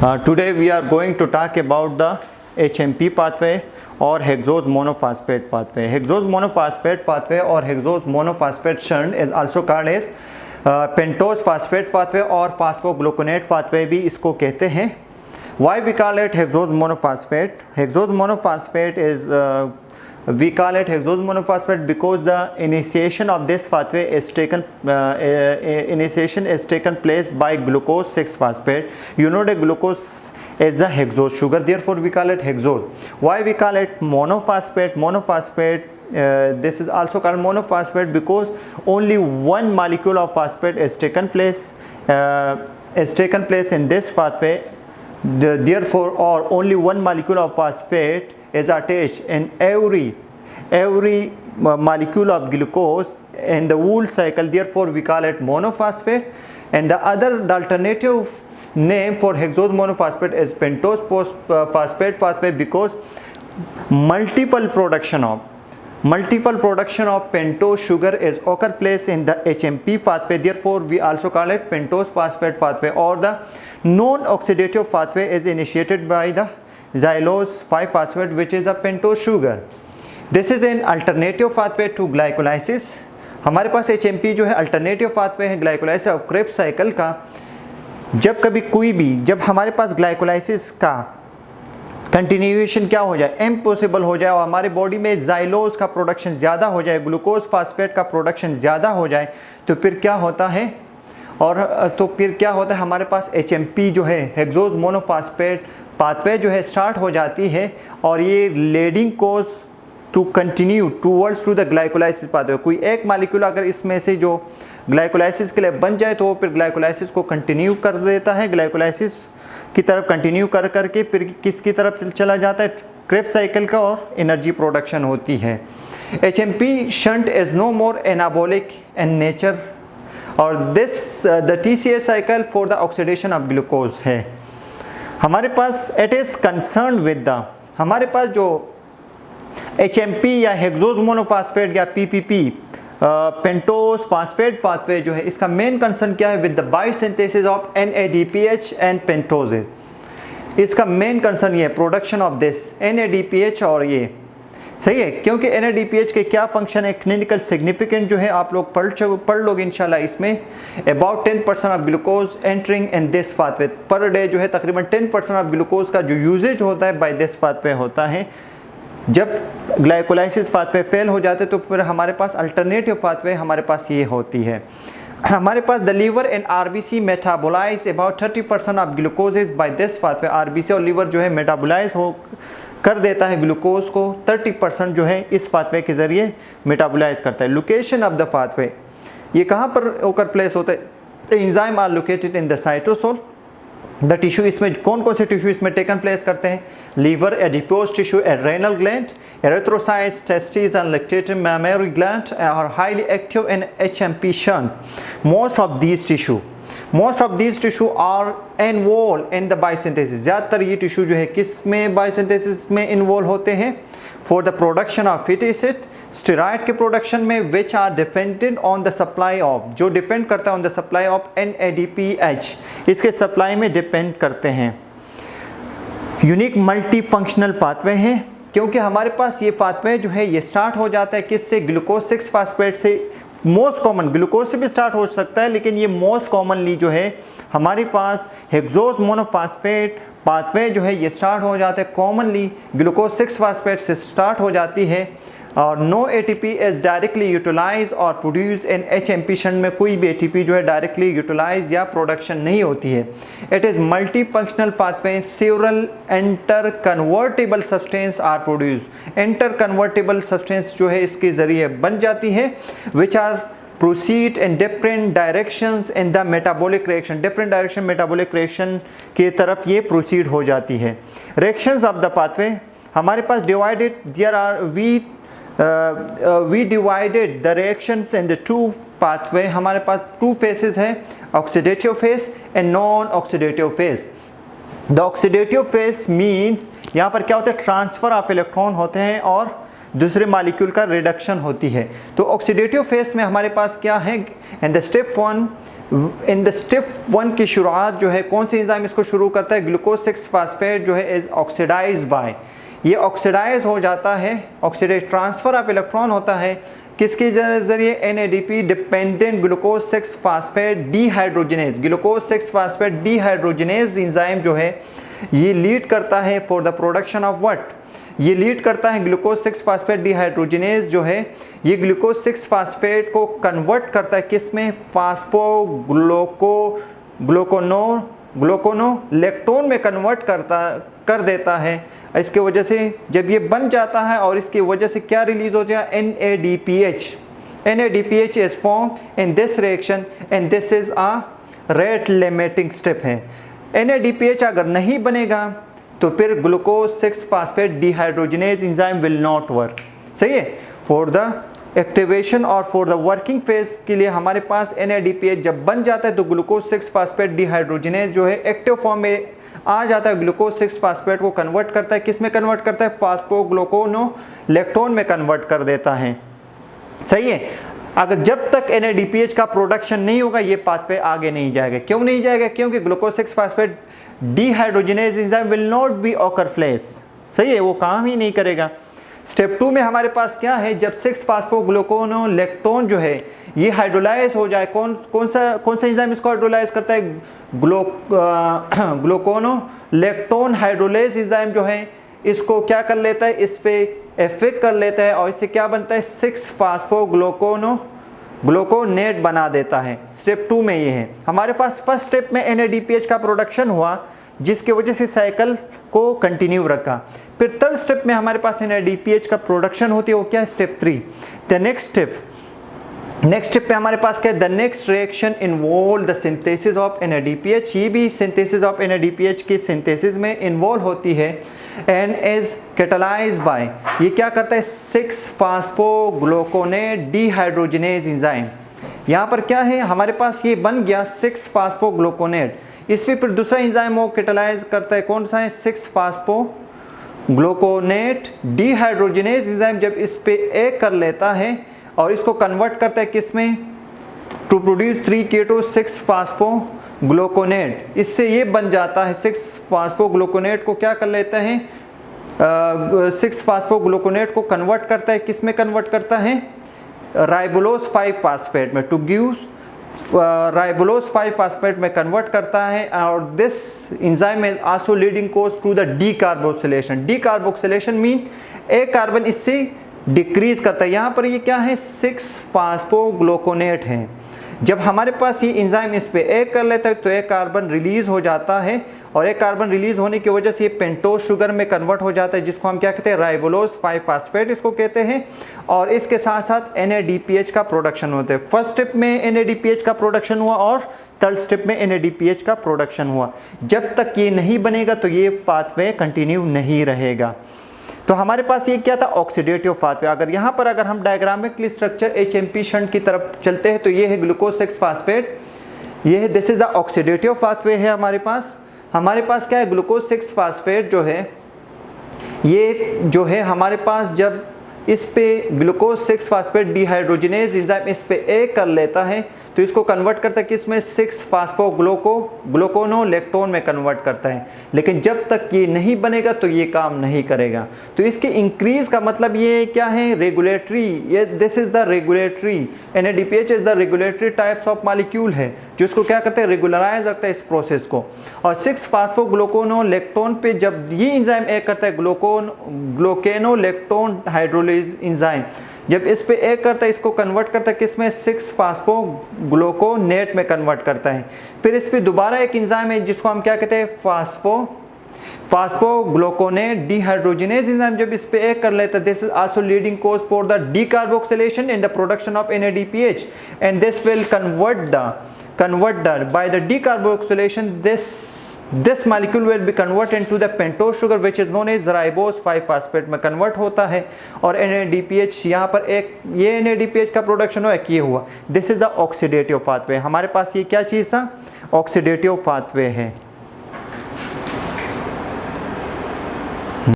Today we are going to talk about the HMP pathway or hexose monophosphate pathway. Hexose monophosphate pathway or hexose monophosphate shunt is also called as pentose phosphate pathway और phosphogluconate pathway भी इसको कहते हैं. Why we call it hexose monophosphate? Hexose monophosphate is we call it hexose monophosphate because the initiation of this pathway is taken place by glucose 6-phosphate. You know the glucose is a hexose sugar, therefore we call it hexose. Why we call it monophosphate? This is also called monophosphate because only one molecule of phosphate is taken place in this pathway. Therefore, or only one molecule of phosphate is attached in every molecule of glucose in the whole cycle. Therefore, we call it monophosphate. And the alternative name for hexose monophosphate is pentose phosphate pathway because multiple production of pentose sugar is occur place in the HMP pathway. Therefore, we also call it pentose phosphate pathway, or the non-oxidative pathway is initiated by the xylose 5-phosphate, which is a pentose sugar. This is an alternative pathway to glycolysis. हमारे पास HMP जो है alternative pathway है glycolysis और Krebs cycle का. जब हमारे पास glycolysis का continuation क्या हो जाए, इम्पॉसिबल हो जाए और हमारे बॉडी में जाइलोज का प्रोडक्शन ज़्यादा हो जाए, ग्लूकोज फास्फेट का प्रोडक्शन ज़्यादा हो जाए, तो फिर क्या होता है हमारे पास HMP जो है हेक्सोज मोनोफॉस्फेट पाथवे जो है स्टार्ट हो जाती है और ये leading cause to continue towards to the glycolysis pathway. कोई एक मालिक्यूल अगर इसमें से जो ग्लाइकोलाइसिस के लिए बन जाए तो वो फिर ग्लाइकोलाइसिस को कंटिन्यू कर देता है, ग्लाइकोलाइसिस की तरफ कंटिन्यू कर करके फिर किसकी तरफ चला जाता है, क्रेब्स साइकिल का, और एनर्जी प्रोडक्शन होती है. HMP shunt is no more anabolic in nature और this the TCA cycle for the oxidation of glucose है. हमारे पास it is concern with the हमारे पास जो HMP या हेक्सोज मोनोफॉस्फेट या PPP पेंटोस फॉस्फेट पाथवे जो है इसका मेन कंसर्न क्या है, with the biosynthesis of NADPH and pentoses. इसका मेन कंसर्न ये है प्रोडक्शन ऑफ दिस NADPH, और ये सही है क्योंकि NADPH के क्या फंक्शन है, क्लिनिकल सिग्निफिकेंट जो है आप लोग पढ़ लोगे इंशाल्लाह. इसमें about 10% of glucose entering in this pathway per day जो है तकरीबन 10% ऑफ ग्लूकोज का जो यूजेज होता है बाय दिस पाथवे होता है. जब ग्लाइकोलाइसिस पाथवे फेल हो जाते तो फिर हमारे पास अल्टरनेटिव पाथवे हमारे पास ये होती है. हमारे पास the liver and RBC metabolise about 30% of glucoses by this pathway. RBC और लीवर जो है मेटाबोलाइज हो कर देता है ग्लूकोज को, 30% जो है इस पाथवे के ज़रिए मेटाबोलाइज करता है. लोकेशन ऑफ द पाथवे ये कहाँ पर ओकर प्लेस होता है, enzyme are located in the cytosol. The tissue इसमें कौन कौन से टिश्यू इसमें टेकन प्लेस करते हैं, liver, adipose tissue, adrenal gland, erythrocytes, testis and lactative mammary gland are highly active in HMP shunt. Most of these tissue are involve in the biosynthesis. ज़्यादातर ये tissue जो है किस में बायोसिंथेसिस में इन्वॉल्व होते हैं, for the production of fatty acid, steroid के प्रोडक्शन में, which are dependent on the supply of, जो डिपेंड करता है on the supply of NADPH, इसके सप्लाई में डिपेंड करते हैं. यूनिक मल्टी फंक्शनल पाथवे हैं क्योंकि हमारे पास ये पाथवे जो है ये स्टार्ट हो जाता है किससे, ग्लूकोज 6-फॉस्फेट से. मोस्ट कॉमन ग्लूकोज से भी स्टार्ट हो सकता है लेकिन ये मोस्ट कॉमनली जो है हमारे पास हेक्सोज मोनोफॉस्फेट पाथवे जो है ये स्टार्ट हो जाता है कॉमनली ग्लूकोज 6-फॉस्फेट से स्टार्ट हो जाती है. और no ATP is directly utilize और प्रोड्यूस इन HMP शंट में कोई भी ATP जो है डायरेक्टली यूटिलाइज या प्रोडक्शन नहीं होती है. It is multifunctional pathway. Several interconvertible substance are produce. Interconvertible substance जो है इसके ज़रिए बन जाती है, which are proceed in different directions in the metabolic reaction. Different direction metabolic reaction की तरफ ये प्रोसीड हो जाती है. रिएक्शंस ऑफ द पाथवे हमारे पास divided there are we divided the reactions into two pathway. हमारे पास 2 phases हैं, oxidative phase and non-oxidative phase. The oxidative phase means यहाँ पर क्या होता है, ट्रांसफ़र ऑफ इलेक्ट्रॉन होते हैं और दूसरे मालिक्यूल का रिडक्शन होती है. तो ऑक्सीडेटिव फेज में हमारे पास क्या है, and the step 1 in the step 1 की शुरुआत जो है कौन सी एंजाइम इसको शुरू करता है, ग्लूकोज 6 फास्फेट जो है इज ऑक्सीडाइज बाय, ये ऑक्सीडाइज हो जाता है, ऑक्सीडाइज ट्रांसफर ऑफ इलेक्ट्रॉन होता है किसके जरिए, NADP dependent glucose 6 phosphate dehydrogenase, glucose 6 phosphate dehydrogenase enzyme जो है ये लीड करता है for the production of what, ये लीड करता है ग्लूकोज 6 फास्फेट डीहाइड्रोजिनेज जो है ये ग्लूकोज 6 फास्फेट को कन्वर्ट करता है किस में, फास्फो ग्लूकोनोलेक्टोन में कन्वर्ट कर देता है। इसके वजह से जब ये बन जाता है और इसकी वजह से क्या रिलीज हो जाए, NADPH is form in this reaction and this is a rate limiting step है। NADPH अगर नहीं बनेगा तो फिर glucose 6 phosphate dehydrogenase enzyme will not work, सही है। फॉर द एक्टिवेशन और फॉर द वर्किंग फेज के लिए हमारे पास NADPH जब बन जाता है तो ग्लूकोज 6 फास्फेट डीहाइड्रोजिनेज जो है एक्टिव फॉर्म में आ जाता है, ग्लूकोज 6 फास्फेट को कन्वर्ट करता है, किस में कन्वर्ट करता है, फास्फोग्लूकोनोलेक्टोन में कन्वर्ट कर देता है, सही है। अगर जब तक NADPH का प्रोडक्शन नहीं होगा ये पाथवे आगे नहीं जाएगा। क्यों नहीं जाएगा, क्योंकि glucose 6 phosphate dehydrogenase enzyme will not be occur flesh, सही है, वो काम ही नहीं करेगा। स्टेप 2 में हमारे पास क्या है, जब 6 फास्फोग्लूकोनोलेक्टोन जो है ये हाइड्रोलाइज हो जाए, कौन सा एंजाइम इसको हाइड्रोलाइज करता है, ग्लूकोनोलेक्टोन हाइड्रोलेज एंजाइम जो है इसको क्या कर लेता है, इस पे इफेक्ट कर लेता है और इससे क्या बनता है, 6 फास्फोग्लूकोनेट बना देता है। स्टेप 2 में ये है हमारे पास। फर्स्ट स्टेप में NADPH का प्रोडक्शन हुआ जिसकी वजह से साइकिल को कंटिन्यू रखा। फिर थर्ड स्टेप में हमारे पास NADPH का प्रोडक्शन होती है, वो क्या है, स्टेप 3। द नेक्स्ट स्टेप पे हमारे पास क्या है, the next reaction involve the synthesis of NADPH, ये भी सिंथेसिस ऑफ NADPH की सिंथेसिस में इन्वॉल्व होती है एंड इज कैटालाइज बाय, ये क्या करता है, 6 फास्फोग्लूकोनेट डीहाइड्रोजिनेज एंजाइम। यहाँ पर क्या है हमारे पास, ये बन गया 6 फास्फोग्लूकोनेट, इस पे फिर दूसरा एंजाइम वो कैटालाइज करता है, कौन सा है, 6 फास्फोग्लूकोनेट डीहाइड्रोजिनेज एंजाइम। जब इस पे एक कर लेता है और इसको कन्वर्ट करता है किस में, टू प्रोड्यूस 3 keto 6 फास्फोग्लूकोनेट, इससे ये बन जाता है 6 फास्फोग्लूकोनेट को क्या कर लेता है, 6 फास्फोग्लूकोनेट को कन्वर्ट करता है, किस में कन्वर्ट करता है, राइबोलोज 5 फास्फेट में, टू गिव राइबोलोज 5 फास्फेट में कन्वर्ट करता है। और this enzyme is also leading cause to the decarboxylation. Decarboxylation mean एक कार्बन इससे डिक्रीज करता है। यहाँ पर ये क्या है, 6 फास्फोग्लूकोनेट है। जब हमारे पास ये एंजाइम इस पे एक कर लेता है तो एक कार्बन रिलीज हो जाता है और एक कार्बन रिलीज होने की वजह से ये पेंटोज शुगर में कन्वर्ट हो जाता है, जिसको हम क्या कहते हैं, राइबोलोज 5 फास्फेट इसको कहते हैं। और इसके साथ साथ NADPH का प्रोडक्शन होता है। फर्स्ट स्टेप में NADPH का प्रोडक्शन हुआ और थर्ड स्टेप में NADPH का प्रोडक्शन हुआ। जब तक ये नहीं बनेगा तो ये पाथवे कंटिन्यू नहीं रहेगा। तो हमारे पास ये क्या था, ऑक्सीडेटिव पाथवे। अगर यहाँ पर अगर हम डायग्रामिकली स्ट्रक्चर HMP शंट की तरफ चलते हैं तो ये है ग्लूकोज 6 फास्फेट, ये है, this is the oxidative pathway है हमारे पास। हमारे पास क्या है, ग्लूकोज 6 फास्फेट जो है ये जो है हमारे पास जब इस पे ग्लूकोज 6 फास्फेट डीहाइड्रोजिनेज एंजाइम इस पे एक कर लेता है तो इसको कन्वर्ट करता है किसमें, 6 फास्फोग्लूकोनोलेक्टोन में कन्वर्ट करता है। लेकिन जब तक ये नहीं बनेगा तो ये काम नहीं करेगा। तो इसके इंक्रीज का मतलब ये क्या है, रेगुलेटरी, ये this is the regulatory, NADPH is the regulatory types of molecule है जो इसको क्या करते हैं, रेगुलराइज रखता है इस प्रोसेस को। और 6 फास्फोग्लूकोनोलेक्टोन पे जब ये एंजाइम एक करता है, ग्लूकोनोलेक्टोन हाइड्रोलाइज एंजाइम, जब इस पे एक करता है इसको कन्वर्ट करता है किसमें, 6 फास्फोग्लूकोनेट में कन्वर्ट करता है। फिर इस पे दोबारा एक एंजाइम है जिसको हम क्या कहते हैं, फास्फोग्लूकोनेट डीहाइड्रोजिनेज एंजाइम, जब इस पे एक कर लेता है, this is also leading cause for the decarboxylation in the production of NADPH and this will convert by the decarboxylation this molecule will be converted into the pentose sugar which is known as ribose 5 phosphate में convert होता है। और NADPH यहाँ पर एक ये NADPH का production हुआ, एक ये हुआ। This is the oxidative pathway. हमारे पास ये क्या चीज़ था, ऑक्सीडेटिव पाथवे है।